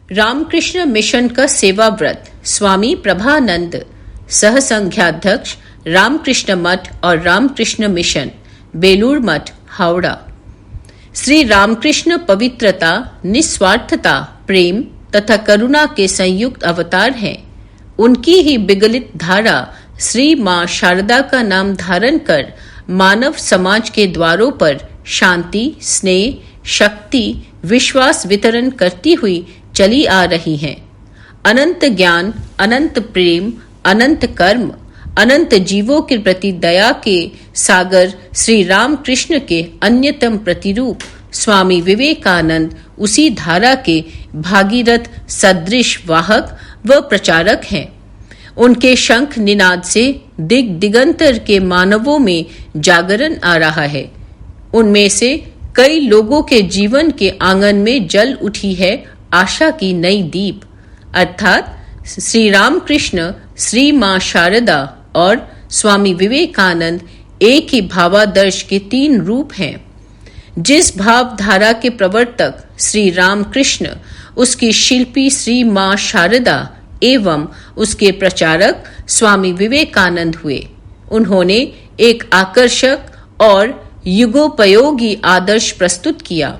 Ramakrishna mission का सेवा व्रत स्वामी प्रभानंद, सह संघ्याध्यक्ष, रामकृष्ण मठ और रामकृष्ण मिशन, बेलूर मठ, हावड़ा। श्री रामकृष्ण पवित्रता, निस्वार्थता, प्रेम तथा करुणा के संयुक्त अवतार हैं। उनकी ही विगलित धारा श्री मां शारदा का नाम धारण कर मानव समाज के द्वारों पर शांति, स्नेह, शक्ति, विश्वास वितरण करती हुई चली आ रही हैं। अनंत ज्ञान, अनंत प्रेम, अनंत कर्म, अनंत जीवों के प्रति दया के सागर श्री रामकृष्ण के अन्यतम प्रतिरूप स्वामी विवेकानंद उसी धारा के भागीरथ सदृश वाहक व प्रचारक हैं। उनके शंख निनाद से दिग दिगंतर के मानवों में जागरण आ रहा है। उनमें से कई लोगों के जीवन के आंगन में जल उठी है आशा की नई दीप, अर्थात श्री रामकृष्ण, श्री मां शारदा और स्वामी विवेकानंद एक ही भावादर्श के तीन रूप हैं। जिस भावधारा के प्रवर्तक श्री रामकृष्ण, उसकी शिल्पी श्री मां शारदा एवं उसके प्रचारक स्वामी विवेकानंद हुए। उन्होंने एक आकर्षक और युगोपयोगी आदर्श प्रस्तुत किया।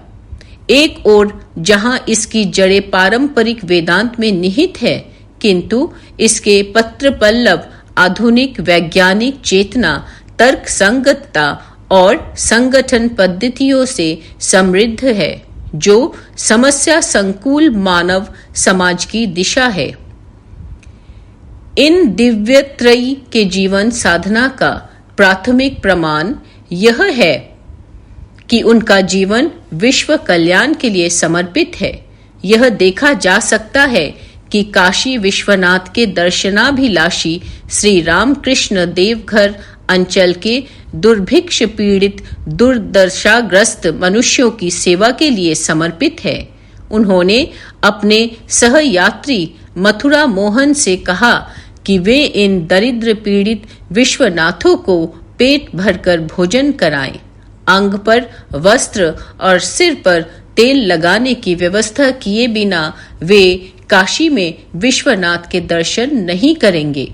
एक ओर जहां इसकी जड़ें पारंपरिक वेदांत में निहित है, किंतु इसके पत्र पल्लव आधुनिक वैज्ञानिक चेतना, तर्क संगतता और संगठन पद्धतियों से समृद्ध है, जो समस्या संकुल मानव समाज की दिशा है। इन दिव्यत्रयी के जीवन साधना का प्राथमिक प्रमाण यह है कि उनका जीवन विश्व कल्याण के लिए समर्पित है। यह देखा जा सकता है कि काशी विश्वनाथ के दर्शनाभिलाषी श्री रामकृष्ण देवघर अंचल के दुर्भिक्ष पीड़ित दुर्दशाग्रस्त मनुष्यों की सेवा के लिए समर्पित है। उन्होंने अपने सहयात्री मथुरा मोहन से कहा कि वे इन दरिद्र पीड़ित विश्वनाथों को पेट भरकर भोजन कराएं। अंग पर वस्त्र और सिर पर तेल लगाने की व्यवस्था किए बिना वे काशी में विश्वनाथ के दर्शन नहीं करेंगे।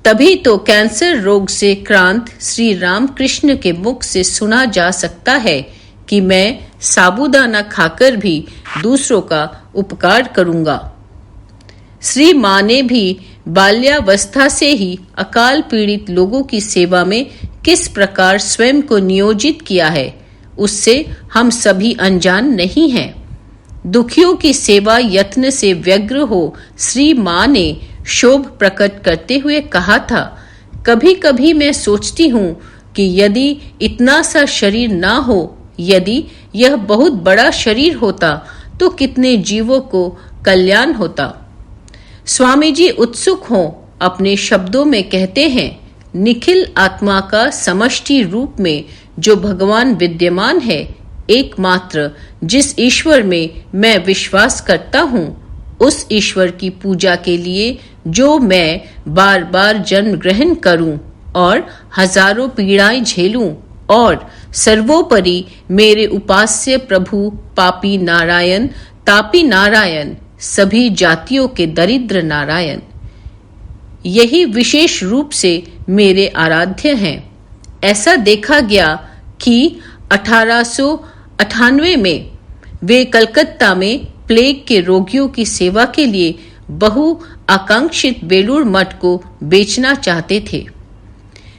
तभी तो कैंसर रोग से क्रांत श्री रामकृष्ण के मुख से सुना जा सकता है कि मैं साबूदाना खाकर भी दूसरों का उपकार करूंगा। श्री मां ने भी बाल्यावस्था से ही अकाल पीड़ित लोगों की सेवा में किस प्रकार स्वयं को नियोजित किया है, उससे हम सभी अनजान नहीं हैं। दुखियों की सेवा यत्न से व्यग्र हो श्री मां ने शोभ प्रकट करते हुए कहा था, कभी कभी मैं सोचती हूँ कि यदि इतना सा शरीर ना हो, यदि यह बहुत बड़ा शरीर होता तो कितने जीवों को कल्याण होता। स्वामी जी उत्सुक हों अपने शब्दों में कहते हैं, निखिल आत्मा का समष्टि रूप में जो भगवान विद्यमान है, एकमात्र जिस ईश्वर में मैं विश्वास करता हूँ, उस ईश्वर की पूजा के लिए जो मैं बार बार जन्म ग्रहण करूं और हजारों पीड़ाएं झेलूं, और सर्वोपरि मेरे उपास्य प्रभु पापी नारायण, तापी नारायण, सभी जातियों के दरिद्र नारायण, यही विशेष रूप से मेरे आराध्य हैं। ऐसा देखा गया कि 1898 में वे कलकत्ता में प्लेग के रोगियों की सेवा के लिए बहु आकांक्षित बेलूर मठ को बेचना चाहते थे।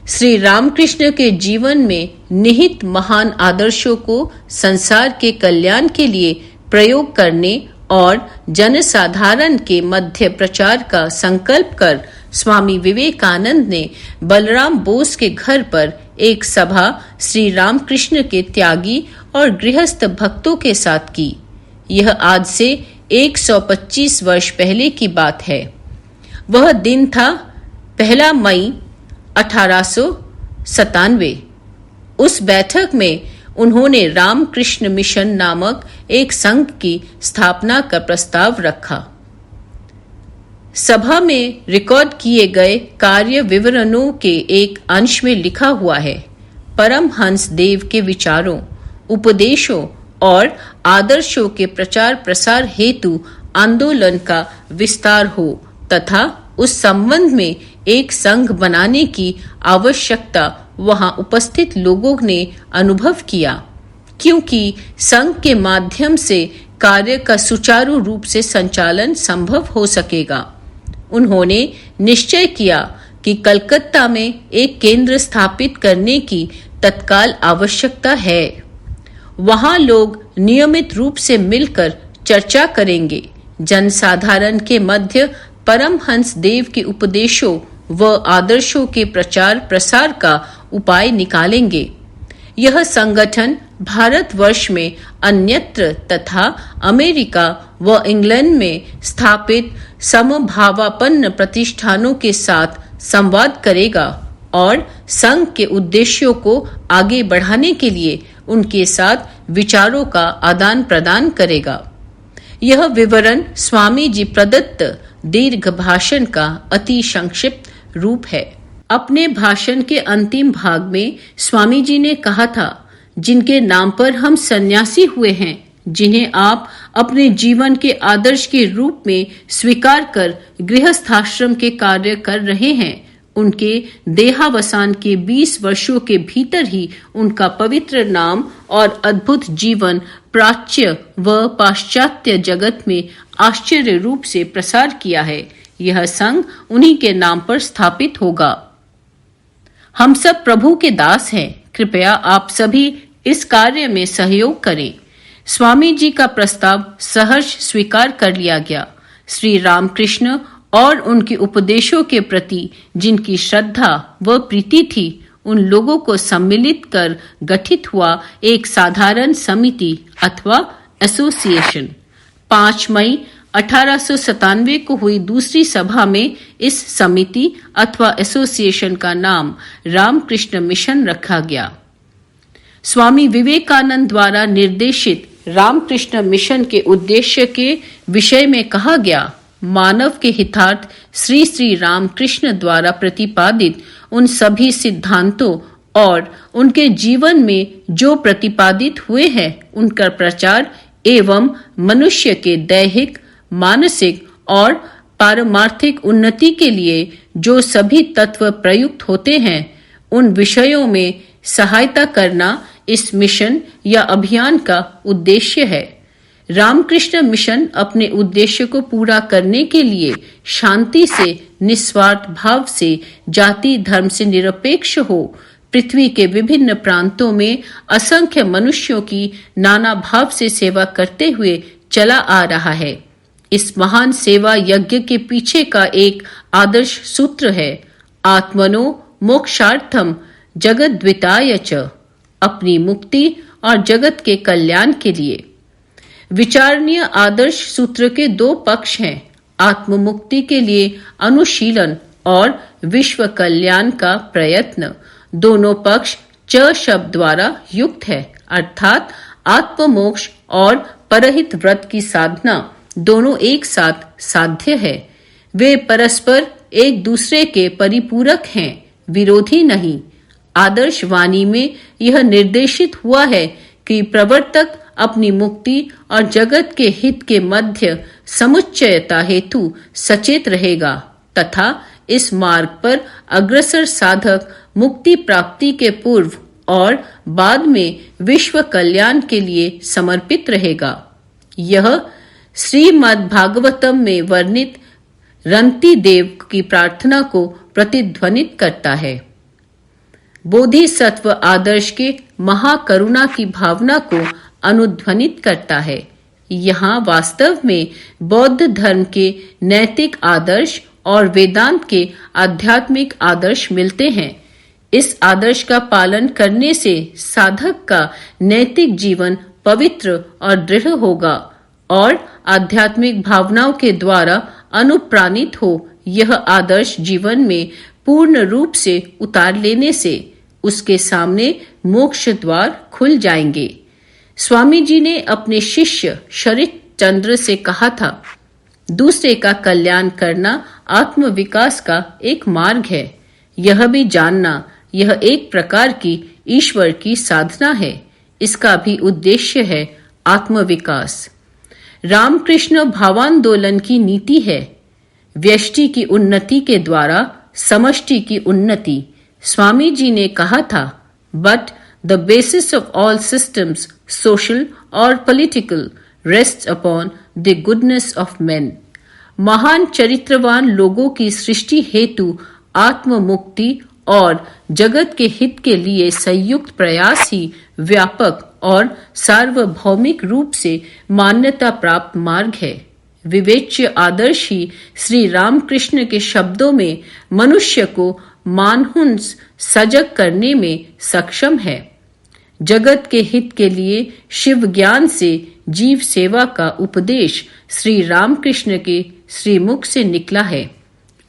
श्री रामकृष्ण के जीवन में निहित महान आदर्शों को संसार के कल्याण के लिए प्रयोग करने और जनसाधारण के मध्य प्रचार का संकल्प कर स्वामी विवेकानंद ने बलराम बोस के घर पर एक सभा श्री रामकृष्ण के त्यागी और गृहस्थ भक्तों के साथ की। यह आज से 125 वर्ष पहले की बात है। वह दिन था 1 मई 1897। उस बैठक में उन्होंने रामकृष्ण मिशन नामक एक संघ की स्थापना का प्रस्ताव रखा। सभा में रिकॉर्ड किए गए कार्य विवरणों के एक अंश में लिखा हुआ है, परमहंस देव के विचारों, उपदेशों और आदर्शों के प्रचार प्रसार हेतु आंदोलन का विस्तार हो तथा उस संबंध में एक संघ बनाने की आवश्यकता वहां उपस्थित लोगों ने अनुभव किया, क्योंकि संघ के माध्यम से कार्य का सुचारू रूप से संचालन संभव हो सकेगा। उन्होंने निश्चय किया कि कलकत्ता में एक केंद्र स्थापित करने की तत्काल आवश्यकता है। वहां लोग नियमित रूप से मिलकर चर्चा करेंगे, जनसाधारण के मध्य परमहंस देव के उपदेशों व आदर्शों के प्रचार प्रसार का उपाय निकालेंगे। यह संगठन भारतवर्ष में अन्यत्र तथा अमेरिका व इंग्लैंड में स्थापित समभावापन्न प्रतिष्ठानों के साथ संवाद करेगा और संघ के उद्देश्यों को आगे बढ़ाने के लिए उनके साथ विचारों का आदान प्रदान करेगा। यह विवरण स्वामी जी प्रदत्त दीर्घ भाषण का अति संक्षिप्त रूप है। अपने भाषण के अंतिम भाग में स्वामी जी ने कहा था, जिनके नाम पर हम सन्यासी हुए हैं, जिन्हें आप अपने जीवन के आदर्श के रूप में स्वीकार कर गृहस्थाश्रम के कार्य कर रहे हैं, उनके देहावसान के 20 वर्षों के भीतर ही उनका पवित्र नाम और अद्भुत जीवन प्राच्य व पाश्चात्य जगत में आश्चर्य रूप से प्रसार किया है। यह संघ उन्हीं के नाम पर स्थापित होगा। हम सब प्रभु के दास हैं, कृपया आप सभी इस कार्य में सहयोग करें। स्वामी जी का प्रस्ताव सहर्ष स्वीकार कर लिया गया। श्री रामकृष्ण और उनके उपदेशों के प्रति जिनकी श्रद्धा व प्रीति थी, उन लोगों को सम्मिलित कर गठित हुआ एक साधारण समिति अथवा एसोसिएशन 5 मई 1897 को हुई दूसरी सभा में इस समिति अथवा एसोसिएशन का नाम रामकृष्ण मिशन रखा गया। स्वामी विवेकानंद द्वारा निर्देशित रामकृष्ण मिशन के उद्देश्य के विषय में कहा गया, मानव के हितार्थ श्री श्री रामकृष्ण द्वारा प्रतिपादित उन सभी सिद्धांतों और उनके जीवन में जो प्रतिपादित हुए हैं उनका प्रचार एवं मनुष्य के दैहिक, मानसिक और पारमार्थिक उन्नति के लिए जो सभी तत्व प्रयुक्त होते हैं, उन विषयों में सहायता करना इस मिशन या अभियान का उद्देश्य है। रामकृष्ण मिशन अपने उद्देश्य को पूरा करने के लिए शांति से, निस्वार्थ भाव से, जाति धर्म से निरपेक्ष हो पृथ्वी के विभिन्न प्रांतों में असंख्य मनुष्यों की नाना भाव से सेवा करते हुए चला आ रहा है। इस महान सेवा यज्ञ के पीछे का एक आदर्श सूत्र है, आत्मनो मोक्षार्थम जगद्विताय च, अपनी मुक्ति और जगत के कल्याण के लिए। विचारणीय आदर्श सूत्र के 2 पक्ष हैं, आत्म मुक्ति के लिए अनुशीलन और विश्व कल्याण का प्रयत्न। दोनों पक्ष च शब्द द्वारा युक्त है, अर्थात आत्म मोक्ष और परहित व्रत की साधना दोनों एक साथ साध्य है। वे परस्पर एक दूसरे के परिपूरक हैं, विरोधी नहीं। आदर्श वाणी में यह निर्देशित हुआ है कि प्रवर्तक अपनी मुक्ति और जगत के हित के मध्य समुच्चयता हेतु सचेत रहेगा तथा इस मार्ग पर अग्रसर साधक मुक्ति प्राप्ति के पूर्व और बाद में विश्व कल्याण के लिए समर्पित रहेगा। यह श्रीमद् भागवतम में वर्णित रंती देव की प्रार्थना को प्रतिध्वनित करता है। बोधिसत्व आदर्श के महाकरुणा की भावना को अनुध्वनित करता है। यहाँ वास्तव में बौद्ध धर्म के नैतिक आदर्श और वेदांत के आध्यात्मिक आदर्श मिलते हैं। इस आदर्श का पालन करने से साधक का नैतिक जीवन पवित्र और दृढ़ होगा और आध्यात्मिक भावनाओं के द्वारा अनुप्राणित हो यह आदर्श जीवन में पूर्ण रूप से उतार लेने से उसके सामने मोक्ष द्वार खुल जाएंगे। स्वामी जी ने अपने शिष्य शरद चंद्र से कहा था, दूसरे का कल्याण करना आत्म विकास का एक मार्ग है। यह भी जानना यह एक प्रकार की ईश्वर की साधना है। इसका भी उद्देश्य है आत्म विकास। रामकृष्ण भावांदोलन की नीति है। व्यष्टि की उन्नति के द्वारा समष्टि की उन्नति। स्वामी जी ने कहा था, but the basis of all systems, social और political, rest upon the goodness of men. महान चरित्रवान लोगों की सृष्टि हेतु आत्म मुक्ति और जगत के हित के लिए संयुक्त प्रयास ही व्यापक और सार्वभौमिक रूप से मान्यता प्राप्त मार्ग है। विवेच्य आदर्श ही श्री रामकृष्ण के शब्दों में मनुष्य को मानहुंस सजग करने में सक्षम है। जगत के हित के लिए शिव ज्ञान से जीव सेवा का उपदेश श्री रामकृष्ण के श्रीमुख से निकला है।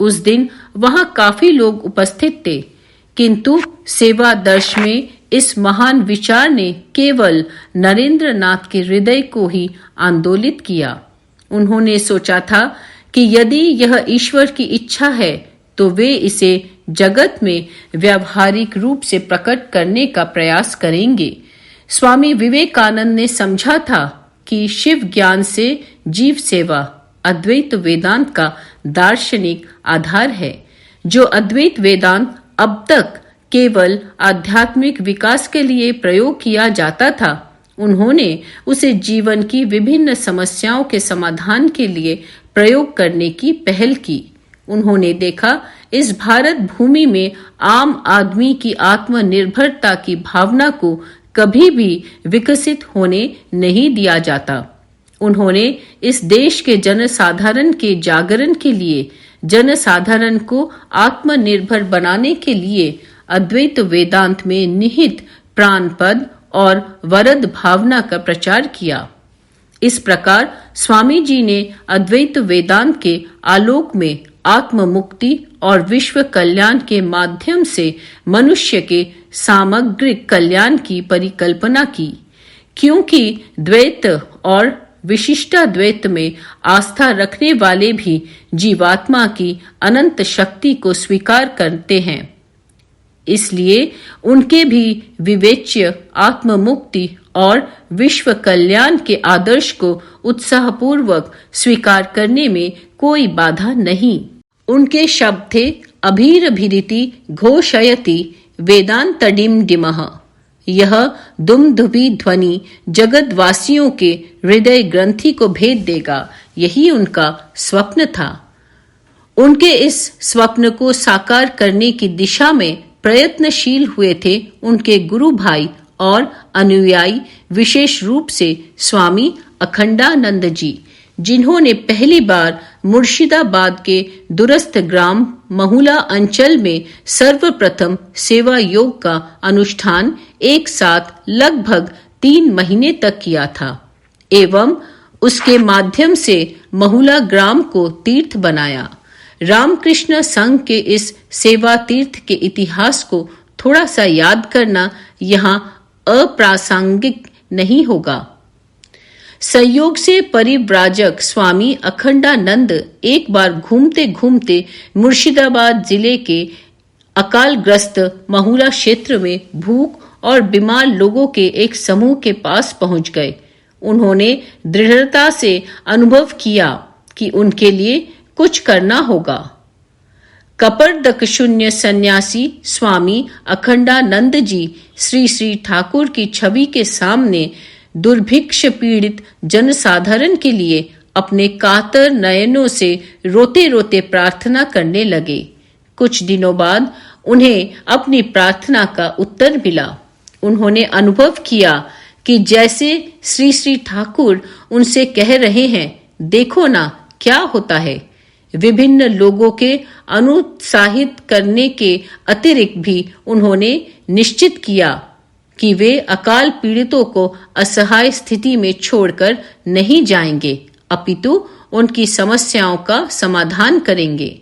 उस दिन वहां काफी लोग उपस्थित थे, किंतु सेवा दर्श में इस महान विचार ने केवल नरेंद्र नाथ के हृदय को ही आंदोलित किया। उन्होंने सोचा था कि यदि यह ईश्वर की इच्छा है तो वे इसे जगत में व्यावहारिक रूप से प्रकट करने का प्रयास करेंगे। स्वामी विवेकानंद ने समझा था कि शिव ज्ञान से जीव सेवा अद्वैत वेदांत का दार्शनिक आधार है। जो अद्वैत वेदांत अब तक केवल आध्यात्मिक विकास के लिए प्रयोग किया जाता था, उन्होंने उसे जीवन की विभिन्न समस्याओं के समाधान के लिए प्रयोग करने की पहल की। उन्होंने देखा, इस भारत भूमि में आम आदमी की आत्मनिर्भरता की भावना को कभी भी विकसित होने नहीं दिया जाता। उन्होंने इस देश के जनसाधारण के जागरण के लिए, जनसाधारण को आत्मनिर्भर बनाने के लिए अद्वैत वेदांत में निहित प्राणपद और वरद भावना का प्रचार किया। इस प्रकार स्वामी जी ने अद्वैत वेदांत के आलोक में आत्म मुक्ति और विश्व कल्याण के माध्यम से मनुष्य के सामग्रिक कल्याण की परिकल्पना की। क्योंकि द्वैत और विशिष्टाद्वैत में आस्था रखने वाले भी जीवात्मा की अनंत शक्ति को स्वीकार करते हैं, इसलिए उनके भी विवेच्य आत्म मुक्ति और विश्व कल्याण के आदर्श को उत्साहपूर्वक स्वीकार करने में कोई बाधा नहीं। उनके शब्द थे, अभीरभिरिति घोषयति वेदांतडिम डिमः। यह दुमदुभी ध्वनि जगतवासियों के हृदय ग्रंथि को भेद देगा। यही उनका स्वप्न था। उनके इस स्वप्न को साकार करने की दिशा में प्रयत्नशील हुए थे उनके गुरु भाई और अनुयायी, विशेष रूप से स्वामी अखंडानंद जी, जिन्होंने पहली बार मुर्शिदाबाद के दूरस्थ ग्राम महुला अंचल में सर्वप्रथम सेवा योग का अनुष्ठान एक साथ लगभग 3 महीने तक किया था एवं उसके माध्यम से महुला ग्राम को तीर्थ बनाया। रामकृष्ण संघ के इस सेवा तीर्थ के इतिहास को थोड़ा सा याद करना यहाँ अप्रासंगिक नहीं होगा। संयोग से परिव्राजक स्वामी अखंडानंद एक बार घूमते घूमते मुर्शिदाबाद जिले के अकालग्रस्त महुला क्षेत्र में भूख और बीमार लोगों के एक समूह के पास पहुंच गए। उन्होंने दृढ़ता से अनुभव किया कि उनके लिए कुछ करना होगा। कपरदक शून्य सन्यासी स्वामी अखंडानंद जी श्री श्री ठाकुर की छवि के सामने दुर्भिक्ष पीड़ित जनसाधारण के लिए अपने कातर नयनों से रोते रोते प्रार्थना करने लगे। कुछ दिनों बाद उन्हें अपनी प्रार्थना का उत्तर मिला। उन्होंने अनुभव किया कि जैसे श्री श्री ठाकुर उनसे कह रहे हैं, देखो ना क्या होता है। विभिन्न लोगों के अनुत्साहित करने के अतिरिक्त भी उन्होंने निश्चित किया कि वे अकाल पीड़ितों को असहाय स्थिति में छोड़कर नहीं जाएंगे, अपितु उनकी समस्याओं का समाधान करेंगे।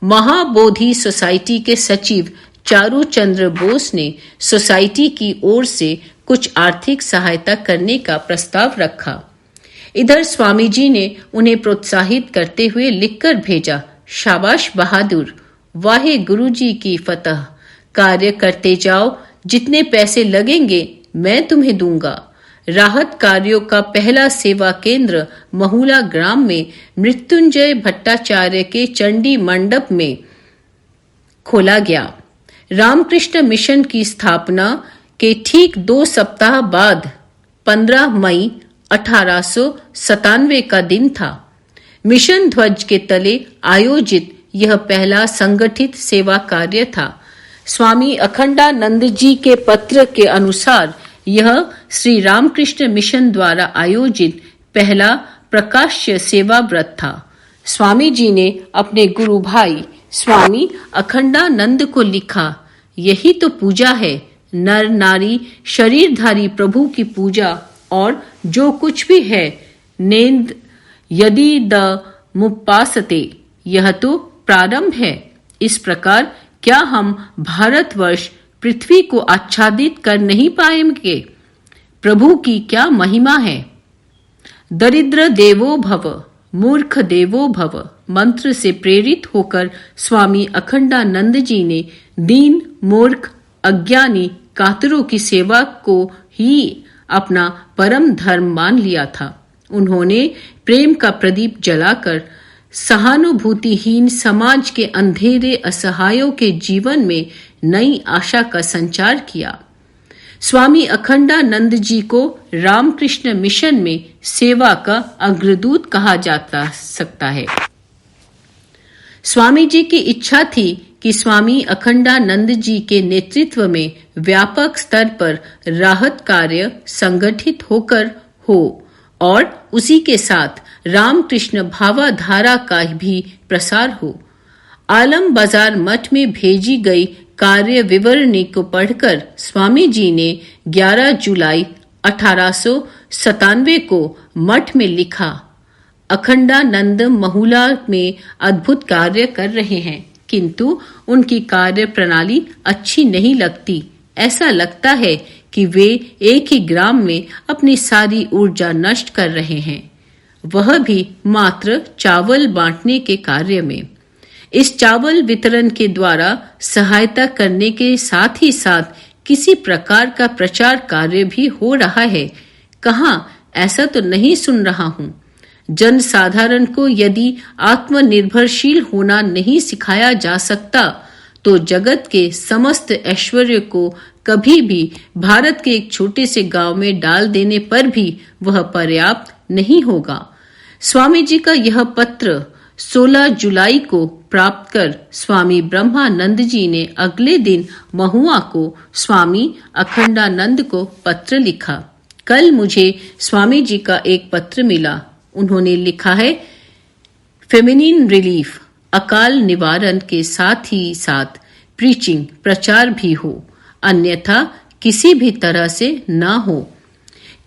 महाबोधि सोसाइटी के सचिव चारू चंद्र बोस ने सोसाइटी की ओर से कुछ आर्थिक सहायता करने का प्रस्ताव रखा। इधर स्वामी जी ने उन्हें प्रोत्साहित करते हुए लिखकर भेजा, शाबाश बहादुर, वाहे गुरु जी की फतह, कार्य करते जाओ, जितने पैसे लगेंगे मैं तुम्हें दूंगा। राहत कार्यों का पहला सेवा केंद्र महुला ग्राम में मृत्युंजय भट्टाचार्य के चंडी मंडप में खोला गया। रामकृष्ण मिशन की स्थापना के ठीक 2 सप्ताह बाद 15 मई 1897 का दिन था। मिशन ध्वज के तले आयोजित यह पहला संगठित सेवा कार्य था। स्वामी अखंडानंद जी के पत्र के अनुसार यह श्री रामकृष्ण मिशन द्वारा आयोजित पहला प्रकाश्य सेवा व्रत था। स्वामी जी ने अपने गुरु भाई स्वामी अखंडानंद को लिखा, यही तो पूजा है, नर नारी शरीरधारी प्रभु की पूजा, और जो कुछ भी है नेंद यदि द मुपासते, यह तो प्रारंभ है। इस प्रकार क्या हम भारतवर्ष पृथ्वी को आच्छादित कर नहीं पाएंगे? प्रभु की क्या महिमा है। दरिद्र देवो भव, मूर्ख देवो भव मंत्र से प्रेरित होकर स्वामी अखंडानंद जी ने दीन, मूर्ख, अज्ञानी, कातरों की सेवा को ही अपना परम धर्म मान लिया था। उन्होंने प्रेम का प्रदीप जलाकर सहानुभूतिहीन समाज के अंधेरे असहायों के जीवन में नई आशा का संचार किया। स्वामी अखंडानंद जी को रामकृष्ण मिशन में सेवा का अग्रदूत कहा जाता सकता है। स्वामी जी की इच्छा थी कि स्वामी अखंडानंद जी के नेतृत्व में व्यापक स्तर पर राहत कार्य संगठित होकर हो और उसी के साथ रामकृष्ण भावाधारा का भी प्रसार हो। आलम बाजार मठ में भेजी गई कार्य विवरणी को पढ़कर स्वामी जी ने 11 जुलाई 1897 को मठ में लिखा, अखंडानंद महुला में अद्भुत कार्य कर रहे हैं, किंतु उनकी कार्य प्रणाली अच्छी नहीं लगती। ऐसा लगता है कि वे एक ही ग्राम में अपनी सारी ऊर्जा नष्ट कर रहे हैं, वह भी मात्र चावल बांटने के कार्य में। इस चावल वितरण के द्वारा सहायता करने के साथ ही साथ किसी प्रकार का प्रचार कार्य भी हो रहा है। कहाँ, ऐसा तो नहीं सुन रहा हूँ। जन साधारण को यदि आत्मनिर्भरशील होना नहीं सिखाया जा सकता तो जगत के समस्त ऐश्वर्य को कभी भी भारत के एक छोटे से गांव में डाल देने पर भी वह पर्याप्त नहीं होगा। स्वामी जी का यह पत्र 16 जुलाई को प्राप्त कर स्वामी ब्रह्मानंद जी ने अगले दिन महुआ को स्वामी अखंडानंद को पत्र लिखा। कल मुझे स्वामी जी का एक पत्र मिला। उन्होंने लिखा है, फेमिनिन रिलीफ, अकाल निवारण के साथ ही साथ प्रीचिंग, प्रचार भी हो, अन्यथा किसी भी तरह से ना हो।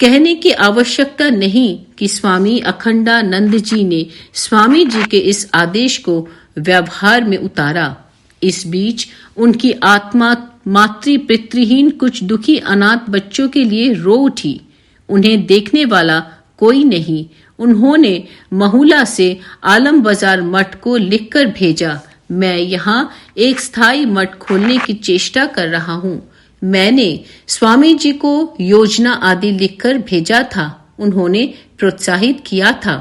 कहने की आवश्यकता नहीं कि स्वामी अखंडानंद जी ने स्वामी जी के इस आदेश को व्यवहार में उतारा। इस बीच उनकी आत्मा मातृपितृहीन कुछ दुखी अनाथ बच्चों के लिए रो उठी। उन्हें देखने वाला कोई नहीं। उन्होंने महुला से आलम बाजार मठ को लिखकर भेजा, मैं यहाँ एक स्थायी मठ खोलने की चेष्टा कर रहा हूँ। मैंने स्वामी जी को योजना आदि लिखकर भेजा था। उन्होंने प्रोत्साहित किया था।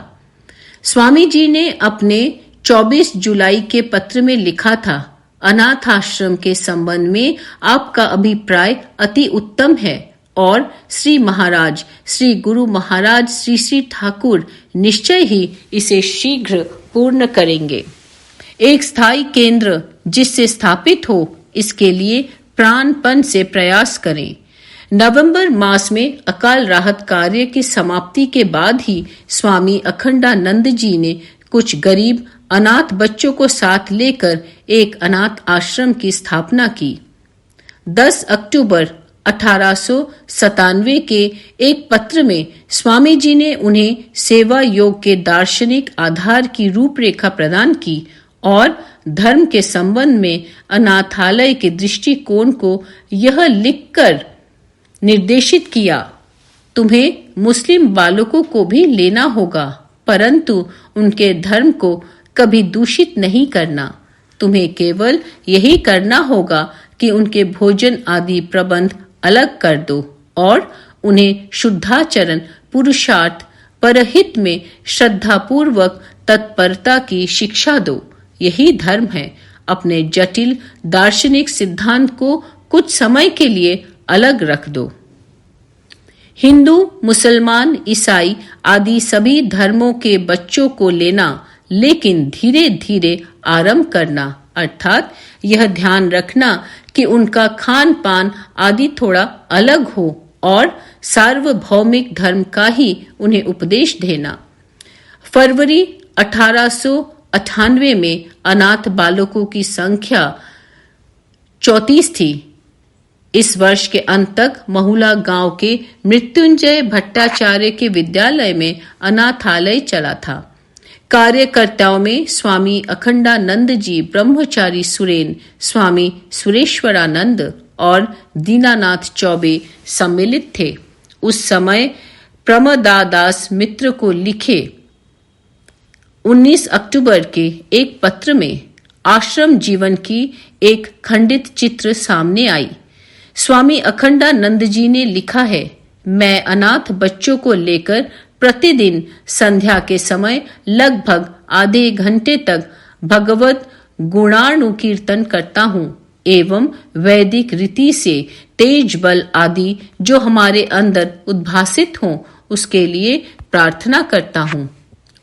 स्वामी जी ने अपने 24 जुलाई के पत्र में लिखा था, अनाथ आश्रम के संबंध में आपका अभिप्राय अति उत्तम है और श्री महाराज, श्री गुरु महाराज, श्री श्री ठाकुर निश्चय ही इसे शीघ्र पूर्ण करेंगे। एक स्थायी केंद्र जिससे स्थापित हो, इसके लिए प्राणपण से प्रयास करें। नवंबर मास में अकाल राहत कार्य की समाप्ति के बाद ही स्वामी अखंडानंद जी ने कुछ गरीब अनाथ बच्चों को साथ लेकर एक अनाथ आश्रम की स्थापना की। 10 अक्टूबर 1897 के एक पत्र में स्वामी जी ने उन्हें सेवा योग के दार्शनिक आधार की रूपरेखा प्रदान की और धर्म के संबंध में अनाथालय के दृष्टिकोण को यह लिखकर निर्देशित किया, तुम्हें मुस्लिम बालकों को भी लेना होगा, परंतु उनके धर्म को कभी दूषित नहीं करना। तुम्हें केवल यही करना होगा कि उनके भोजन आदि प्रबंध अलग कर दो और उन्हें शुद्धाचरण, पुरुषार्थ, परहित में श्रद्धापूर्वक तत्परता की शिक्षा दो। यही धर्म है। अपने जटिल दार्शनिक सिद्धांत को कुछ समय के लिए अलग रख दो। हिंदू, मुसलमान, ईसाई आदि सभी धर्मों के बच्चों को लेना, लेकिन धीरे धीरे आरंभ करना, अर्थात यह ध्यान रखना कि उनका खान पान आदि थोड़ा अलग हो और सार्वभौमिक धर्म का ही उन्हें उपदेश देना। फरवरी 1898 में अनाथ बालकों की संख्या 34 थी। इस वर्ष के अंत तक महुला गांव के मृत्युंजय भट्टाचार्य के विद्यालय में अनाथालय चला था। कार्यकर्ताओं में स्वामी अखंडानंद जी, ब्रह्मचारी सुरेन, स्वामी सुरेश्वरानंद और दीनानाथ चौबे सम्मिलित थे। उस समय प्रमदादास मित्र को लिखे 19 अक्टूबर के एक पत्र में आश्रम जीवन की एक खंडित चित्र सामने आई। स्वामी अखंडानंद जी ने लिखा है, मैं अनाथ बच्चों को लेकर प्रतिदिन संध्या के समय लगभग आधे घंटे तक भगवत गुणानुकीर्तन करता हूँ एवं वैदिक रीति से तेज बल आदि जो हमारे अंदर उद्भासित हों उसके लिए प्रार्थना करता हूँ।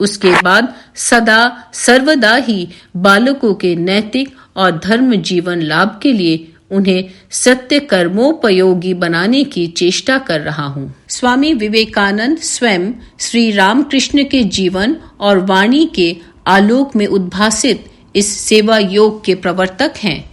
उसके बाद सदा सर्वदा ही बालकों के नैतिक और धर्म जीवन लाभ के लिए उन्हें सत्य कर्मोपयोगी बनाने की चेष्टा कर रहा हूँ। स्वामी विवेकानंद स्वयं श्री रामकृष्ण के जीवन और वाणी के आलोक में उद्भासित इस सेवा योग के प्रवर्तक हैं।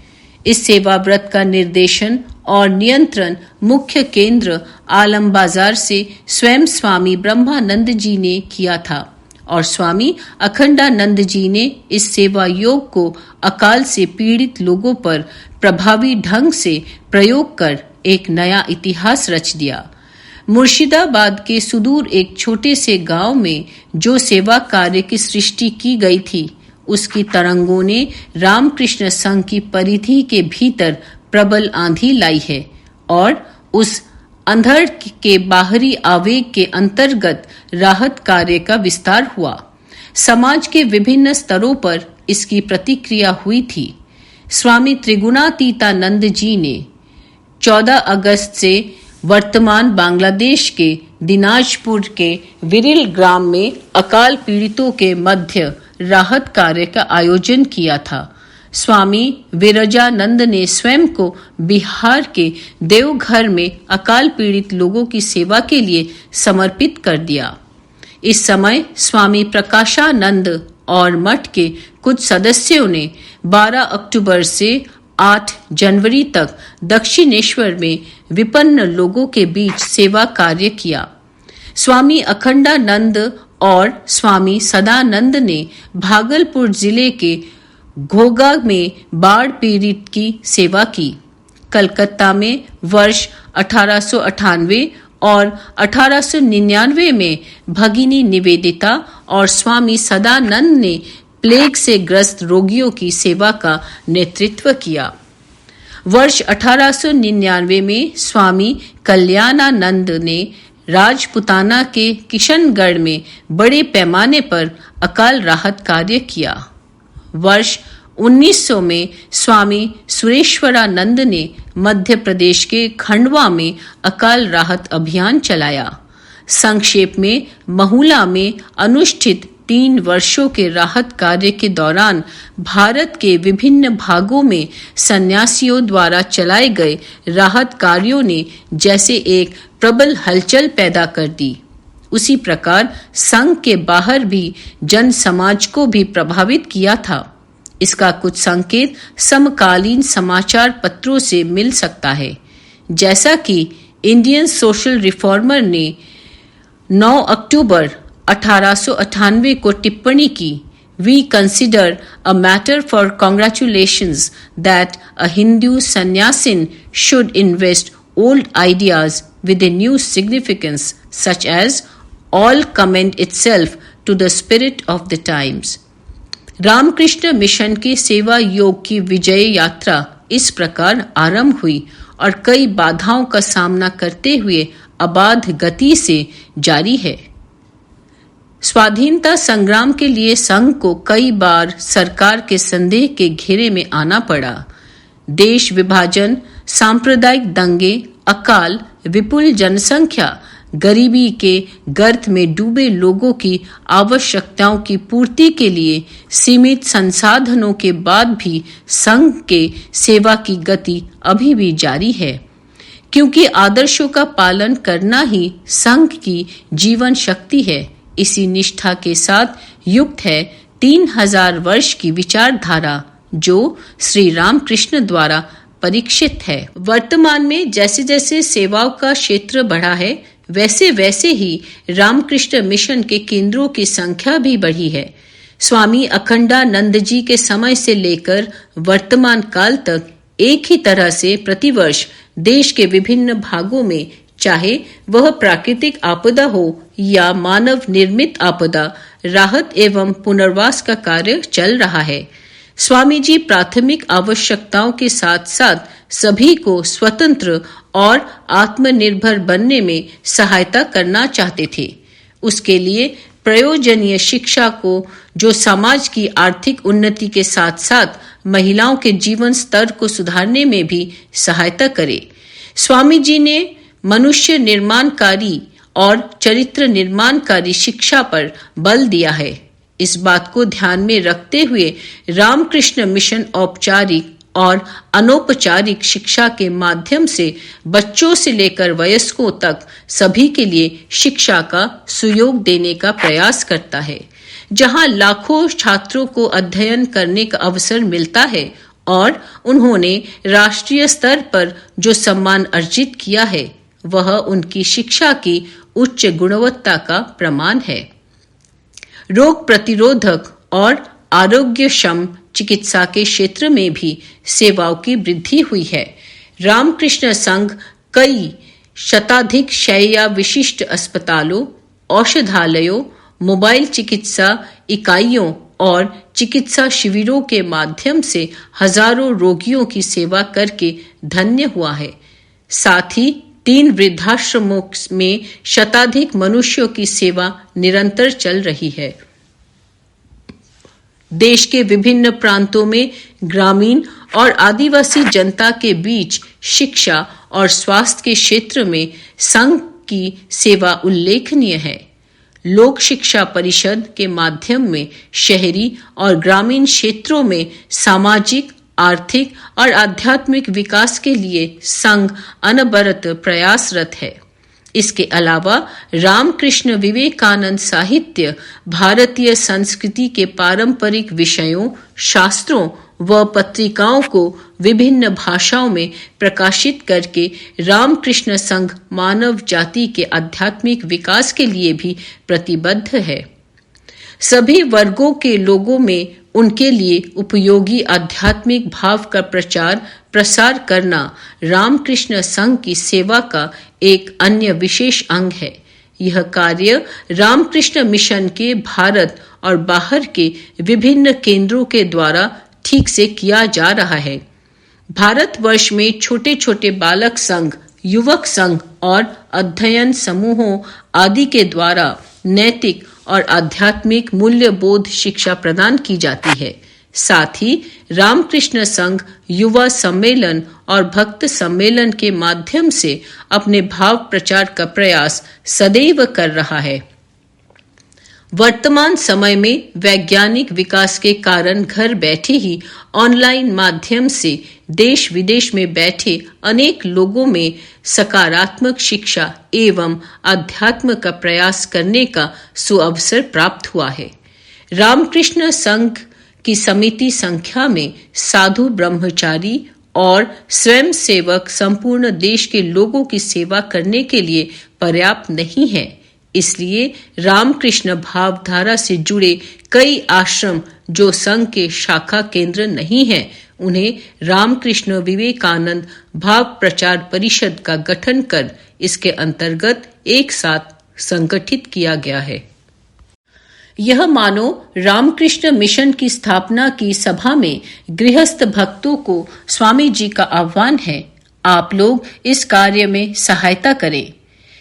इस सेवा व्रत का निर्देशन और नियंत्रण मुख्य केंद्र आलम बाजार से स्वयं स्वामी ब्रह्मानंद जी ने किया था और स्वामी अखंडानंद जी ने इस सेवा योग को अकाल से पीड़ित लोगों पर प्रभावी ढंग से प्रयोग कर एक नया इतिहास रच दिया। मुर्शिदाबाद के सुदूर एक छोटे से गांव में जो सेवा कार्य की सृष्टि की गई थी, उसकी तरंगों ने रामकृष्ण संघ की परिधि के भीतर प्रबल आंधी लाई है और उस अंधड़ के बाहरी आवेग के अंतर्गत राहत कार्य का विस्तार हुआ। समाज के विभिन्न स्तरों पर इसकी प्रतिक्रिया हुई थी। स्वामी त्रिगुणातीतानंद जी ने 14 अगस्त से वर्तमान बांग्लादेश के दिनाजपुर के विरिल ग्राम में अकाल पीड़ितों के मध्य राहत कार्य का आयोजन किया था। स्वामी विरजानंद ने स्वयं को बिहार के देवघर में अकाल पीड़ित लोगों की सेवा के लिए समर्पित कर दिया। इस समय स्वामी प्रकाशानंद और मठ के कुछ सदस्यों ने 12 अक्टूबर से 8 जनवरी तक दक्षिणेश्वर में विपन्न लोगों के बीच सेवा कार्य किया। स्वामी अखंडानंद और स्वामी सदानंद ने भागलपुर जिले के घोगा में बाढ़ पीड़ित की सेवा की। कलकत्ता में वर्ष 1898 और 1899 में भगिनी निवेदिता और स्वामी सदानंद ने प्लेग से ग्रस्त रोगियों की सेवा का नेतृत्व किया। वर्ष 1899 में स्वामी कल्याणानंद ने राजपुताना के किशनगढ़ में बड़े पैमाने पर अकाल राहत कार्य किया। वर्ष 1900 में स्वामी सुरेश्वरानंद ने मध्य प्रदेश के खंडवा में अकाल राहत अभियान चलाया। संक्षेप में महुला में अनुष्ठित 3 वर्षों के राहत कार्य के दौरान भारत के विभिन्न भागों में सन्यासियों द्वारा चलाए गए राहत कार्यों ने जैसे एक प्रबल हलचल पैदा कर दी, उसी प्रकार संघ के बाहर भी जन समाज को भी प्रभावित किया था। इसका कुछ संकेत समकालीन समाचार पत्रों से मिल सकता है, जैसा कि इंडियन सोशल रिफॉर्मर ने 9 अक्टूबर 1898 को टिप्पणी की, We consider a matter for congratulations that a Hindu sannyasin should invest old ideas with a new significance, such as all commend itself to the spirit of the times. Ramakrishna Mission की सेवा योग की विजय यात्रा इस प्रकार आरंभ हुई और कई बाधाओं का सामना करते हुए अबाध गति से जारी है। स्वाधीनता संग्राम के लिए संघ को कई बार सरकार के संदेह के घेरे में आना पड़ा। देश विभाजन, सांप्रदायिक दंगे, अकाल, विपुल जनसंख्या, गरीबी के गर्त में डूबे लोगों की आवश्यकताओं की पूर्ति के लिए सीमित संसाधनों के बाद भी संघ के सेवा की गति अभी भी जारी है, क्योंकि आदर्शों का पालन करना ही संघ की जीवन शक्ति है। इसी निष्ठा के साथ युक्त है 3000 वर्ष की विचारधारा जो श्री रामकृष्ण द्वारा परीक्षित है। वर्तमान में जैसे जैसे सेवाओं का क्षेत्र बढ़ा है, वैसे वैसे ही रामकृष्ण मिशन के केंद्रों की संख्या भी बढ़ी है। स्वामी अखंडानंद जी के समय से लेकर वर्तमान काल तक एक ही तरह से प्रतिवर्ष देश के विभिन्न भागों में, चाहे वह प्राकृतिक आपदा हो या मानव निर्मित आपदा, राहत एवं पुनर्वास का कार्य चल रहा है। स्वामी जी प्राथमिक आवश्यकताओं के साथ साथ सभी को स्वतंत्र और आत्मनिर्भर बनने में सहायता करना चाहते थे। उसके लिए प्रयोजनीय शिक्षा को, जो समाज की आर्थिक उन्नति के साथ साथ महिलाओं के जीवन स्तर को सुधारने में भी सहायता करे। स्वामी जी ने मनुष्य निर्माणकारी और चरित्र निर्माणकारी शिक्षा पर बल दिया है। इस बात को ध्यान में रखते हुए रामकृष्ण मिशन औपचारिक और अनौपचारिक शिक्षा के माध्यम से बच्चों से लेकर वयस्कों तक सभी के लिए शिक्षा का सुयोग देने का प्रयास करता है। जहां लाखों छात्रों को अध्ययन करने का अवसर मिलता है और उन्होंने राष्ट्रीय स्तर पर जो सम्मान अर्जित किया है, वह उनकी शिक्षा की उच्च गुणवत्ता का प्रमाण है। रोग प्रतिरोधक और आरोग्यक्षम चिकित्सा के क्षेत्र में भी सेवाओं की वृद्धि हुई है। रामकृष्ण संघ कई शताधिक शैय्या विशिष्ट अस्पतालों, औषधालयों, मोबाइल चिकित्सा इकाइयों और चिकित्सा शिविरों के माध्यम से हजारों रोगियों की सेवा करके धन्य हुआ है। साथ ही 3 वृद्धाश्रमों में शताधिक मनुष्यों की सेवा निरंतर चल रही है। देश के विभिन्न प्रांतों में ग्रामीण और आदिवासी जनता के बीच शिक्षा और स्वास्थ्य के क्षेत्र में संघ की सेवा उल्लेखनीय है। लोक शिक्षा परिषद के माध्यम में शहरी और ग्रामीण क्षेत्रों में सामाजिक, आर्थिक और आध्यात्मिक विकास के लिए संघ अनवरत प्रयासरत है। इसके अलावा रामकृष्ण विवेकानंद साहित्य भारतीय संस्कृति के पारंपरिक विषयों, शास्त्रों व पत्रिकाओं को विभिन्न भाषाओं में प्रकाशित करके रामकृष्ण संघ मानव जाति के आध्यात्मिक विकास के लिए भी प्रतिबद्ध है। सभी वर्गों के लोगों में उनके लिए उपयोगी आध्यात्मिक भाव का प्रचार प्रसार करना रामकृष्ण संघ की सेवा का एक अन्य विशेष अंग है। यह कार्य रामकृष्ण मिशन के भारत और बाहर के विभिन्न केंद्रों के द्वारा ठीक से किया जा रहा है। भारतवर्ष में छोटे छोटे बालक संघ, युवक संघ और अध्ययन समूहों आदि के द्वारा नैतिक और आध्यात्मिक मूल्यबोध शिक्षा प्रदान की जाती है। साथ ही रामकृष्ण संघ युवा सम्मेलन और भक्त सम्मेलन के माध्यम से अपने भाव प्रचार का प्रयास सदैव कर रहा है। वर्तमान समय में वैज्ञानिक विकास के कारण घर बैठे ही ऑनलाइन माध्यम से देश विदेश में बैठे अनेक लोगों में सकारात्मक शिक्षा एवं अध्यात्म का प्रयास करने का सुअवसर प्राप्त हुआ है। रामकृष्ण संघ की समिति संख्या में साधु, ब्रह्मचारी और स्वयं सेवक संपूर्ण देश के लोगों की सेवा करने के लिए पर्याप्त नहीं है। इसलिए रामकृष्ण भावधारा से जुड़े कई आश्रम जो संघ के शाखा केंद्र नहीं हैं, उन्हें रामकृष्ण विवेकानंद भाव प्रचार परिषद का गठन कर इसके अंतर्गत एक साथ संगठित किया गया है। यह मानो रामकृष्ण मिशन की स्थापना की सभा में गृहस्थ भक्तों को स्वामी जी का आह्वान है, आप लोग इस कार्य में सहायता करें।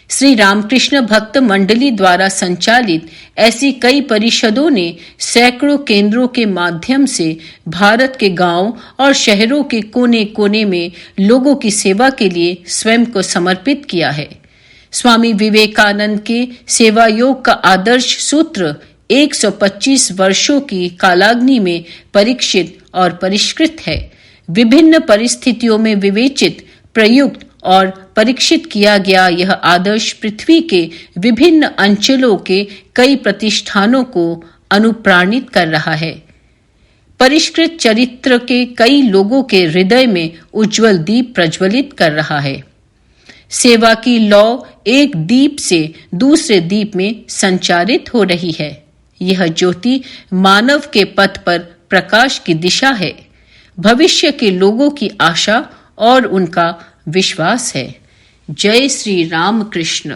श्री रामकृष्ण भक्त मंडली द्वारा संचालित ऐसी कई परिषदों ने सैकड़ों केंद्रों के माध्यम से भारत के गांव और शहरों के कोने-कोने में लोगों की सेवा के लिए स्वयं को समर्पित किया है। स्वामी विवेकानंद के सेवा योग का आदर्श सूत्र 125 वर्षों की कालाग्नि में परीक्षित और परिष्कृत है। विभिन्न परिस्थितियों में विवेचित, प्रयुक्त और परीक्षित किया गया यह आदर्श पृथ्वी के विभिन्न अंचलों के कई प्रतिष्ठानों को अनुप्राणित कर रहा है। परिष्कृत चरित्र के कई लोगों के हृदय में उज्जवल दीप प्रज्वलित कर रहा है। सेवा की लौ एक दीप से दूसरे दीप में संचारित हो रही है। यह ज्योति मानव के पथ पर प्रकाश की दिशा है, भविष्य के लोगों की आशा और उनका विश्वास है। जय श्री राम कृष्ण।